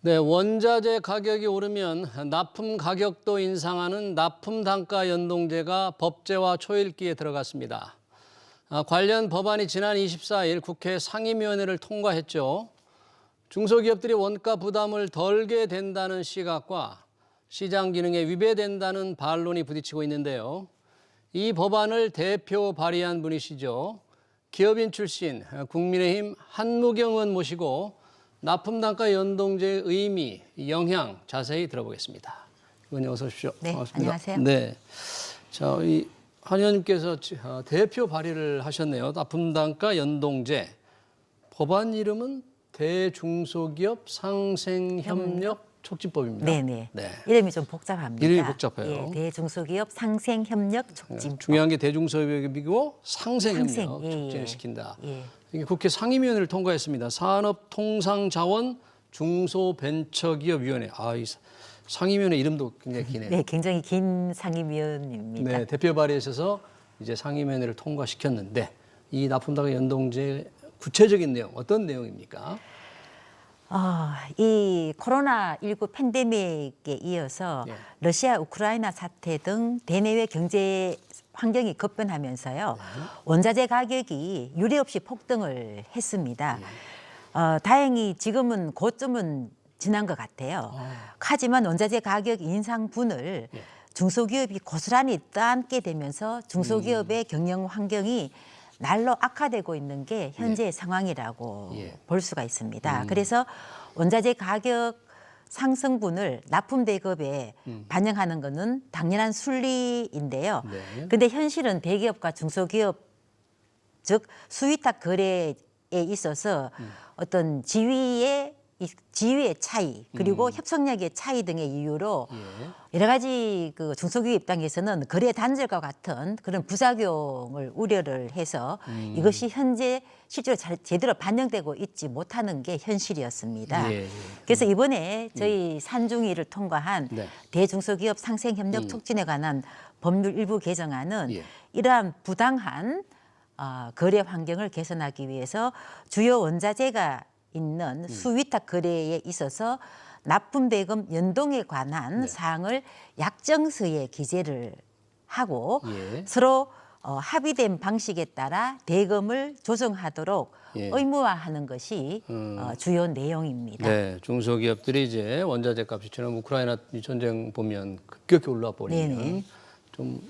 네, 원자재 가격이 오르면 납품 가격도 인상하는 납품 단가 연동제가 법제화 초읽기에 들어갔습니다. 관련 법안이 지난 24일 국회 상임위원회를 통과했죠. 중소기업들이 원가 부담을 덜게 된다는 시각과 시장 기능에 위배된다는 반론이 부딪히고 있는데요. 이 법안을 대표 발의한 분이시죠. 기업인 출신 국민의힘 한무경 의원 모시고 납품단가 연동제의 의미, 영향 자세히 들어보겠습니다. 의원님 어서 오십시오. 네, 반갑습니다. 안녕하세요. 네, 자, 한 의원님께서 대표 발의를 하셨네요. 납품단가 연동제. 법안 이름은 대중소기업 상생협력 촉진법입니다. 네네. 네. 이름이 좀 복잡합니다. 이름이 복잡해요. 예, 대중소기업 상생협력 촉진법. 중요한 게 대중소기업이고 상생협력 상생, 촉진을 시킨다. 예. 이게 국회 상임위원회를 통과했습니다. 산업통상자원 중소벤처기업위원회. 이 상임위원회 이름도 굉장히 기네요. 네, 굉장히 긴 상임위원입니다. 네, 대표 발의에서 이제 상임위원회를 통과시켰는데 이 납품단가 연동제 구체적인 내용 어떤 내용입니까? 이 코로나19 팬데믹에 이어서 러시아, 우크라이나 사태 등 대내외 경제 환경이 급변하면서요. 원자재 가격이 유례없이 폭등을 했습니다. 다행히 지금은 고점은 지난 것 같아요. 하지만 원자재 가격 인상분을 중소기업이 고스란히 떠안게 되면서 중소기업의 경영 환경이 날로 악화되고 있는 게 현재의 상황이라고 볼 수가 있습니다. 그래서 원자재 가격 상승분을 납품대급에 반영하는 것은 당연한 순리인데요. 근데 현실은 대기업과 중소기업, 즉 수위탁 거래에 있어서 어떤 지위의 차이 그리고 협상력의 차이 등의 이유로 여러 가지 그 중소기업 입장에서는 거래 단절과 같은 그런 부작용을 우려를 해서 이것이 현재 실제로 제대로 반영되고 있지 못하는 게 현실이었습니다. 그래서 이번에 저희 산중위를 통과한 대중소기업 상생협력 촉진에 관한 법률 일부 개정안은 이러한 부당한 거래 환경을 개선하기 위해서 주요 원자재가 있는 수위탁 거래에 있어서 납품대금 연동에 관한 사항을 약정서에 기재를 하고 서로 합의된 방식에 따라 대금을 조정하도록 의무화하는 것이 주요 내용입니다. 네, 중소기업들이 이제 원자재 값이 지난 우크라이나 전쟁 보면 급격히 올라 버리면 좀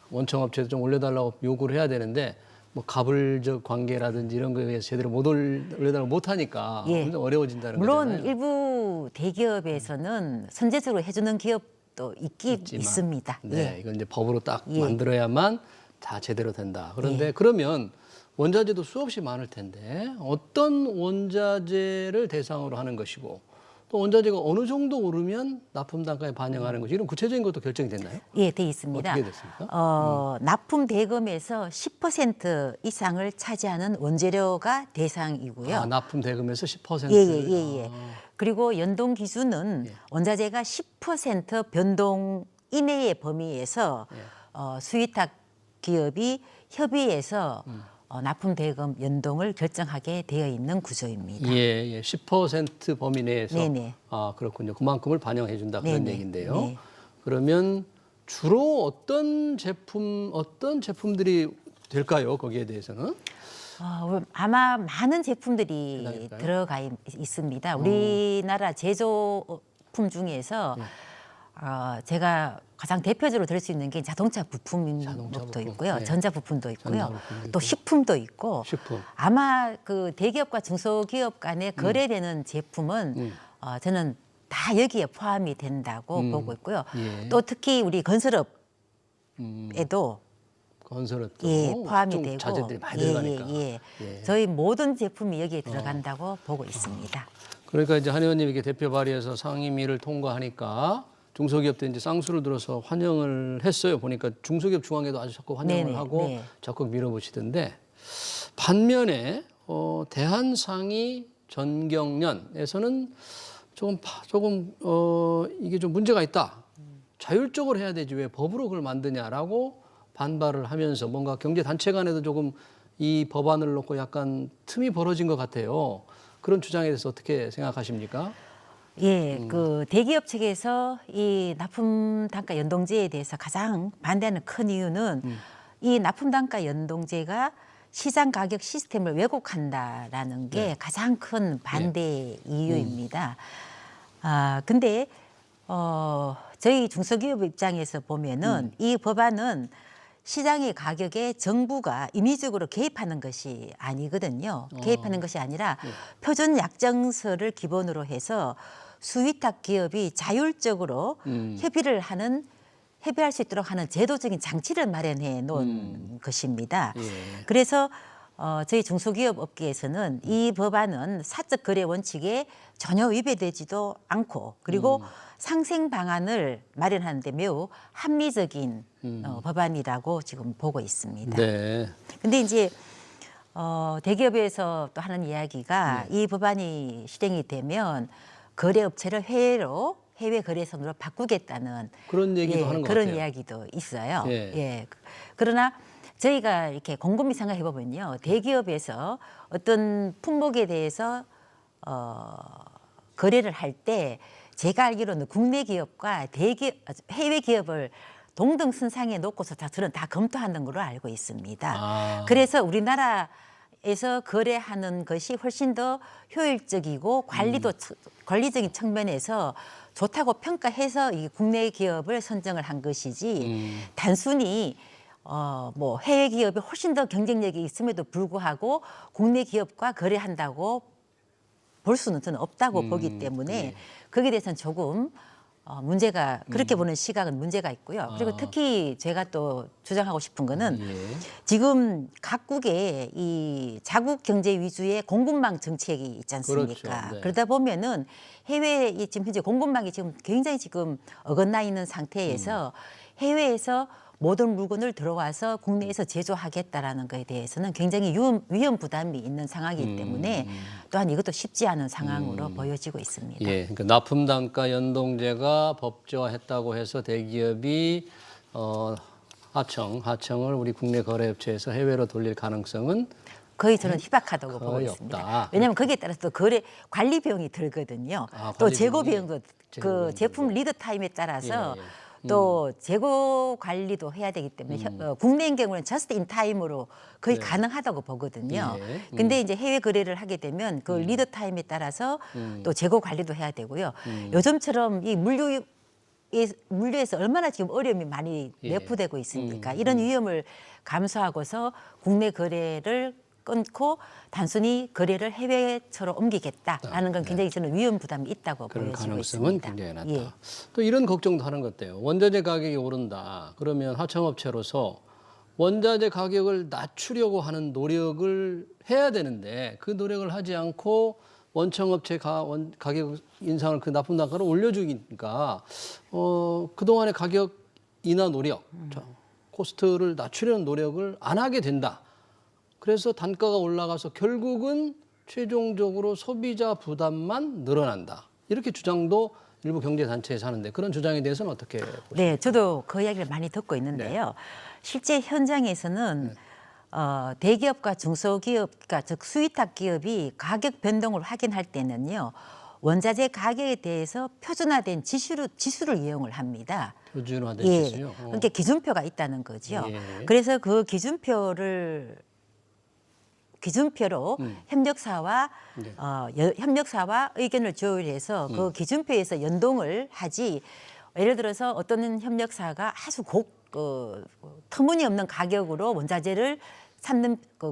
원청업체도 좀 올려달라고 요구를 해야 되는데 뭐 가불적 관계라든지 이런 거에 의해서 제대로 못 올려달라고 못하니까 굉장히 어려워진다는 물론 거잖아요. 일부 대기업에서는 선제적으로 해주는 기업도 있습니다. 네, 이건 이제 법으로 딱 만들어야만 다 제대로 된다. 그런데 그러면 원자재도 수없이 많을 텐데 어떤 원자재를 대상으로 하는 것이고 또 원자재가 어느 정도 오르면 납품 단가에 반영하는 것이 이런 구체적인 것도 결정이 됐나요? 예, 돼 있습니다. 어떻게 됐습니까? 납품 대금에서 10% 이상을 차지하는 원재료가 대상이고요. 납품 대금에서 10%를. 예. 그리고 연동 기준은 원자재가 10% 변동 이내의 범위에서 수위탁 기업이 협의해서 납품 대금 연동을 결정하게 되어 있는 구조입니다. 10% 범위 내에서. 네네. 그렇군요. 그만큼을 반영해 준다 그런 얘기인데요. 그러면 주로 어떤 제품들이 될까요? 거기에 대해서는? 아마 많은 제품들이 들어가 있습니다. 우리나라 제조품 중에서 제가 가장 대표적으로 들 수 있는 게 자동차 부품도 있고요. 전자 부품도 있고요. 또 식품도 있고. 아마 그 대기업과 중소기업 간에 거래되는 제품은 저는 다 여기에 포함이 된다고 보고 있고요. 또 특히 우리 건설업에도 포함이 되고 자재들이 많이 들어가니까. 저희 모든 제품이 여기에 들어간다고 보고 있습니다. 그러니까 이제 한 의원님 이렇게 대표 발의해서 상임위를 통과하니까 중소기업들 이제 쌍수를 들어서 환영을 했어요. 보니까 중소기업 중앙회도 아주 자꾸 환영을 하고 적극 밀어붙이던데 반면에 대한상의 전경련에서는 조금 이게 좀 문제가 있다. 자율적으로 해야 되지 왜 법으로 그걸 만드냐라고 반발을 하면서 뭔가 경제단체 간에도 조금 이 법안을 놓고 약간 틈이 벌어진 것 같아요. 그런 주장에 대해서 어떻게 생각하십니까? 예, 그 대기업 측에서 이 납품 단가 연동제에 대해서 가장 반대하는 큰 이유는 이 납품 단가 연동제가 시장 가격 시스템을 왜곡한다라는 게 네. 가장 큰 반대 이유입니다. 아, 근데 저희 중소기업 입장에서 보면은 이 법안은 시장의 가격에 정부가 임의적으로 개입하는 것이 아니거든요. 개입하는 것이 아니라 표준 약정서를 기본으로 해서 수위탁 기업이 자율적으로 협의할 수 있도록 하는 제도적인 장치를 마련해 놓은 것입니다. 예. 그래서 저희 중소기업 업계에서는 이 법안은 사적 거래 원칙에 전혀 위배되지도 않고 그리고 상생 방안을 마련하는데 매우 합리적인 법안이라고 지금 보고 있습니다. 네. 근데 이제 대기업에서 또 하는 이야기가 이 법안이 실행이 되면 거래업체를 해외 거래선으로 바꾸겠다는 그런 얘기도 하는 것 그런 같아요. 이야기도 있어요. 예. 예. 그러나 저희가 이렇게 곰곰이 생각해 보면요, 대기업에서 어떤 품목에 대해서 거래를 할 때 제가 알기로는 국내 기업과 해외 기업을 동등선상에 놓고서 저는 다 검토하는 걸로 알고 있습니다. 아. 그래서 우리나라에서 거래하는 것이 훨씬 더 효율적이고 관리적인 측면에서 좋다고 평가해서 이 국내 기업을 선정을 한 것이지 단순히 뭐 해외 기업이 훨씬 더 경쟁력이 있음에도 불구하고 국내 기업과 거래한다고 볼 수는 저는 없다고 보기 때문에 거기에 대해서는 조금 문제가 그렇게 보는 시각은 문제가 있고요. 그리고 특히 제가 또 주장하고 싶은 거는 지금 각국의 이 자국 경제 위주의 공급망 정책이 있지 않습니까? 그렇죠. 네. 그러다 보면은 해외에 지금 현재 공급망이 지금 굉장히 지금 어긋나 있는 상태에서 해외에서 모든 물건을 들어와서 국내에서 제조하겠다라는 것에 대해서는 굉장히 위험 부담이 있는 상황이기 때문에 또한 이것도 쉽지 않은 상황으로 보여지고 있습니다. 예, 그러니까 납품 단가 연동제가 법제화했다고 해서 대기업이 하청을 우리 국내 거래업체에서 해외로 돌릴 가능성은 거의 저는 희박하다고 보고 거의 있습니다. 없다. 왜냐하면 거기에 따라서 또 관리 비용이 들거든요. 아, 또 관리 재고 비용이? 비용도 재고 그 비용도 제품 들고. 리드 타임에 따라서 예, 예. 또 재고 관리도 해야 되기 때문에 국내인 경우는 저스트 인 타임으로 거의 네. 가능하다고 보거든요. 예. 근데 이제 해외 거래를 하게 되면 그 리드 타임에 따라서 또 재고 관리도 해야 되고요. 요즘처럼 이 물류에서 얼마나 지금 어려움이 많이 예. 내포되고 있습니까? 이런 위험을 감수하고서 국내 거래를 끊고 단순히 거래를 해외처럼 옮기겠다라는 건 굉장히 저는 위험 부담이 있다고 그런 보여지고 가능성은 있습니다. 굉장히 낮다. 예. 또 이런 걱정도 하는 것 같아요. 원자재 가격이 오른다. 그러면 하청업체로서 원자재 가격을 낮추려고 하는 노력을 해야 되는데 그 노력을 하지 않고 원청업체 가격 인상을 그 납품 단가를 올려주니까 그동안의 가격 인하 노력, 코스트를 낮추려는 노력을 안 하게 된다. 그래서 단가가 올라가서 결국은 최종적으로 소비자 부담만 늘어난다. 이렇게 주장도 일부 경제단체에서 하는데 그런 주장에 대해서는 어떻게 보십니까? 네, 저도 그 이야기를 많이 듣고 있는데요. 실제 현장에서는 대기업과 중소기업, 그러니까 즉 수위탁 기업이 가격 변동을 확인할 때는요. 원자재 가격에 대해서 표준화된 지수를 이용을 합니다. 표준화된 예, 지수요? 그러니까 기준표가 있다는 거죠. 예. 그래서 그 기준표로 협력사와 네. 협력사와 의견을 조율해서 그 기준표에서 연동을 하지. 예를 들어서 어떤 협력사가 아주 터무니없는 가격으로 원자재를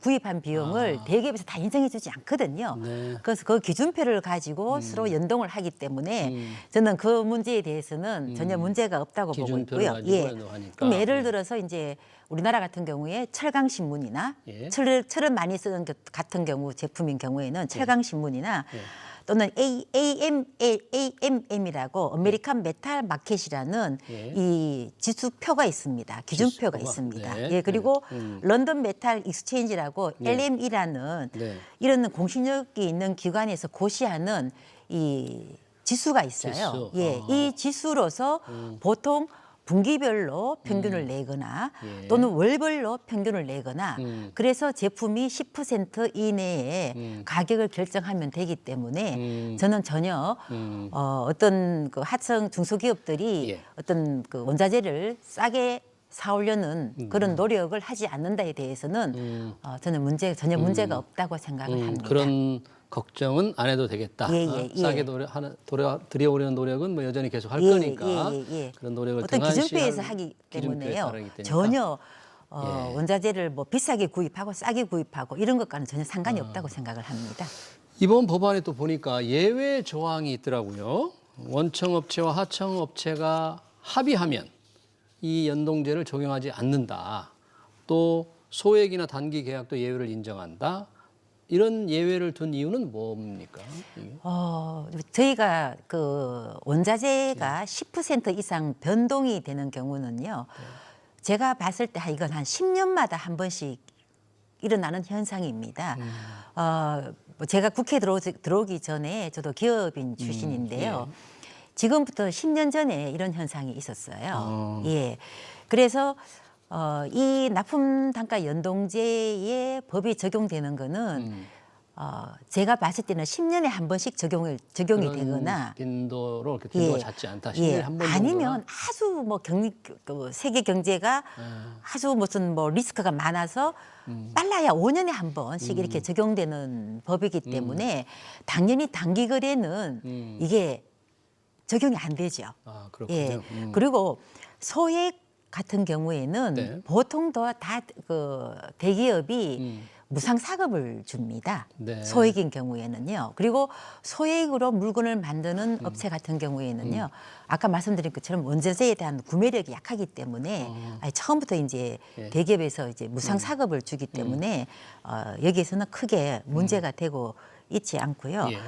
구입한 비용을 대기업에서 다 인정해주지 않거든요. 네. 그래서 그 기준표를 가지고 서로 연동을 하기 때문에 저는 그 문제에 대해서는 전혀 문제가 없다고 보고 기준표를 있고요. 가지고 예. 연동하니까. 그럼 예를 들어서 이제 우리나라 같은 경우에 철강신문이나 예. 철을 많이 쓰는 같은 경우 제품인 경우에는 철강신문이나 또는 AMM이라고 아메리칸 메탈 마켓이라는 예. 이 지수표가 있습니다. 기준표가 지수표가? 있습니다. 네. 예, 그리고 네. 런던 메탈 익스체인지라고 LM이라는 네. 이런 공신력이 있는 기관에서 고시하는 이 지수가 있어요. 지수. 예, 이 지수로서 보통 분기별로 평균을 내거나 예. 또는 월별로 평균을 내거나 그래서 제품이 10% 이내에 가격을 결정하면 되기 때문에 저는 전혀 어떤 그 하청 중소기업들이 예. 어떤 그 원자재를 싸게 사오려는 그런 노력을 하지 않는다에 대해서는 저는 전혀 문제가 없다고 생각을 합니다. 그런 걱정은 안 해도 되겠다. 예, 어? 예. 싸게 들여오려는 노력은 뭐 여전히 계속 할 거니까 그런 노력을 어떤 등한시할 기준표에서 하기 기준표에 때문에요. 따르기 때문이니까. 전혀 예. 원자재를 뭐 비싸게 구입하고 싸게 구입하고 이런 것과는 전혀 상관이 없다고 생각을 합니다. 이번 법안에 또 보니까 예외 조항이 있더라고요. 원청업체와 하청업체가 합의하면 이 연동제를 적용하지 않는다. 또 소액이나 단기 계약도 예외를 인정한다. 이런 예외를 둔 이유는 뭡니까? 이게? 저희가 그 원자재가 네. 10% 이상 변동이 되는 경우는요. 제가 봤을 때 이건 한 10년마다 한 번씩 일어나는 현상입니다. 뭐 제가 국회에 들어오기 전에 저도 기업인 출신인데요. 지금부터 10년 전에 이런 현상이 있었어요. 예. 그래서 이 납품 단가 연동제의 법이 적용되는 거는 제가 봤을 때는 10년에 한 번씩 적용이 되거나 빈도로 이렇게 빈도가 잦지 않다. 10년에 한 번 정도나. 아니면 아주 뭐 세계 경제가 아주 무슨 뭐 리스크가 많아서 빨라야 5년에 한 번씩 이렇게 적용되는 법이기 때문에 당연히 단기 거래는 이게 적용이 안 되죠. 아, 그렇군요. 예. 그리고 소액 같은 경우에는 네. 보통 다 그 대기업이 무상 사급을 줍니다. 네. 소액인 경우에는요. 그리고 소액으로 물건을 만드는 업체 같은 경우에는요. 아까 말씀드린 것처럼 원자재에 대한 구매력이 약하기 때문에 처음부터 이제 예. 대기업에서 이제 무상 사급을 주기 때문에 여기에서는 크게 문제가 되고 있지 않고요. 예.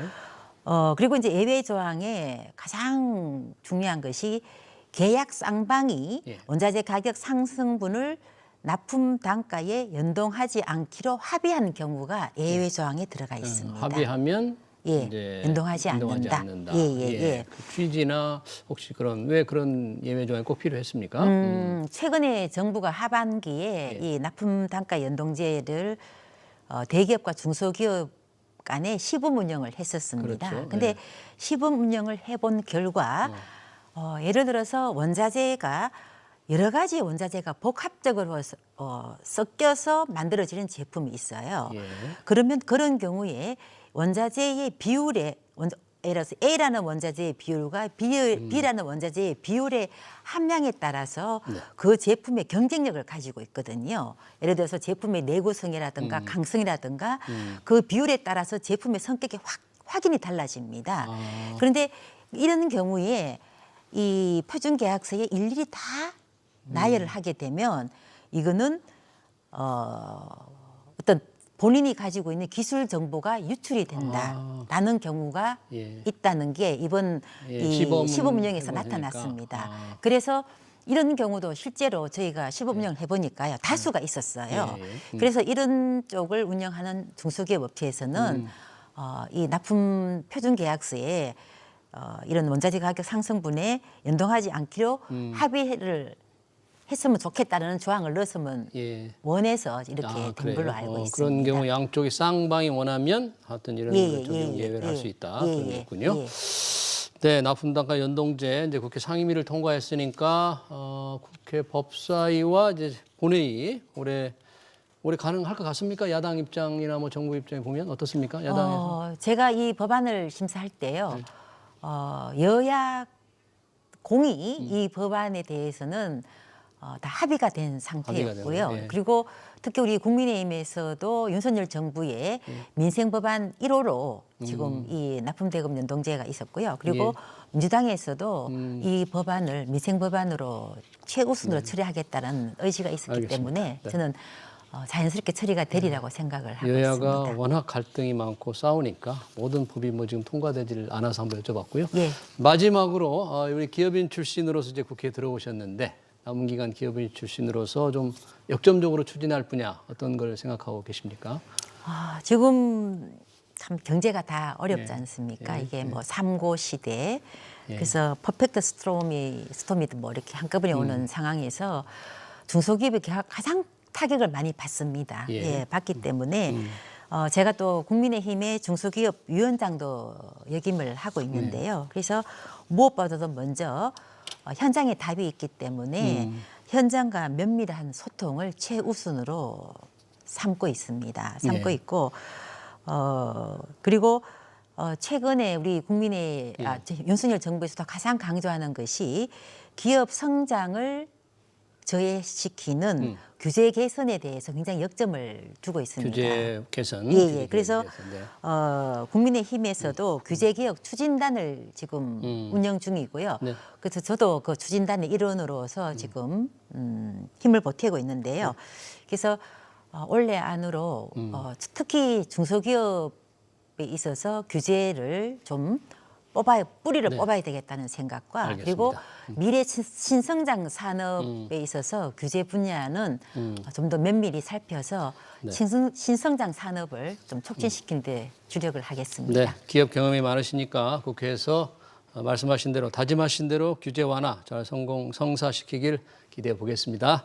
그리고 이제 예외 조항에 가장 중요한 것이 계약 쌍방이 예. 원자재 가격 상승분을 납품 단가에 연동하지 않기로 합의한 경우가 예외 조항에 들어가 있습니다. 합의하면 예, 이제 연동하지 않는다. 않는다. 예. 그 취지나 혹시 왜 그런 예외 조항이 꼭 필요했습니까? 최근에 정부가 하반기에 이 납품 단가 연동제를 대기업과 중소기업 간에 시범 운영을 했었습니다. 그렇죠. 근데 예. 시범 운영을 해본 결과 예를 들어서 원자재가 여러 가지 원자재가 복합적으로 섞여서 만들어지는 제품이 있어요. 예. 그러면 그런 경우에 원자재의 비율에 예를 들어서 A라는 원자재의 비율과 B라는 원자재의 비율의 함량에 따라서 그 제품의 경쟁력을 가지고 있거든요. 예를 들어서 제품의 내구성이라든가 강성이라든가 그 비율에 따라서 제품의 성격이 확연히 달라집니다. 그런데 이런 경우에 이 표준계약서에 일일이 다 나열을 하게 되면 이거는 어떤 본인이 가지고 있는 기술 정보가 유출이 된다라는 경우가 예. 있다는 게 이번 예, 이 시범 시범 운영에서 해보니까. 나타났습니다. 그래서 이런 경우도 실제로 저희가 시범 운영을 해보니까요. 다수가 있었어요. 예. 그래서 이런 쪽을 운영하는 중소기업 업체에서는 이 납품 표준계약서에 이런 원자재 가격 상승분에 연동하지 않기로 합의를 했으면 좋겠다는 조항을 넣었으면 원해서 이렇게 된 걸로 알고 있습니다. 그런 경우 양쪽이 쌍방이 원하면 하여튼 이런 걸 적용 예외를 할 수 있다. 그런 거군요. 네, 납품단가 연동제 이제 국회 상임위를 통과했으니까 국회 법사위와 이제 본회의 올해 가능할 것 같습니까? 야당 입장이나 뭐 정부 입장에 보면 어떻습니까? 야당에서 제가 이 법안을 심사할 때요. 여야 공이 이 법안에 대해서는 다 합의가 된 상태였고요. 예. 그리고 특히 우리 국민의힘에서도 윤석열 정부의 민생법안 1호로 지금 이 납품대금 연동제가 있었고요. 그리고 민주당에서도 이 법안을 민생법안으로 최우선으로 처리하겠다는 의지가 있었기 때문에 저는 자연스럽게 처리가 되리라고 생각을 하고 여야가 있습니다. 워낙 갈등이 많고 싸우니까 모든 법이 뭐 지금 통과되질 않아서 한번 여쭤봤고요. 예. 마지막으로 우리 기업인 출신으로서 이제 국회에 들어오셨는데 남은 기간 기업인 출신으로서 좀 역점적으로 추진할 분야 어떤 걸 생각하고 계십니까? 지금 참 경제가 다 어렵지 예. 않습니까? 예. 이게 뭐 삼고 시대 그래서 퍼펙트 스토미도 뭐 이렇게 한꺼번에 오는 상황에서 중소기업이 가장 타격을 많이 받습니다. 예. 예, 받기 때문에 제가 또 국민의힘의 중소기업 위원장도 역임을 하고 있는데요. 그래서 무엇보다도 먼저 현장에 답이 있기 때문에 현장과 면밀한 소통을 최우선으로 삼고 있습니다. 삼고 예. 있고 그리고 최근에 우리 윤석열 정부에서도 가장 강조하는 것이 기업 성장을 저해시키는 규제 개선에 대해서 굉장히 역점을 두고 있습니다. 규제 개선. 예, 규제 예. 그래서 개선, 네. 국민의힘에서도 규제개혁 추진단을 지금 운영 중이고요. 네. 그래서 저도 그 추진단의 일원으로서 지금 힘을 보태고 있는데요. 그래서 올해 안으로 특히 중소기업에 있어서 규제를 좀 뿌리를 네. 뽑아야 되겠다는 생각과 알겠습니다. 그리고 미래 신성장 산업에 있어서 규제 분야는 좀 더 면밀히 살펴서 네. 신성장 산업을 좀 촉진시키는 데 주력을 하겠습니다. 네, 기업 경험이 많으시니까 국회에서 말씀하신 대로 다짐하신 대로 규제 완화 잘 성사시키길 기대해 보겠습니다.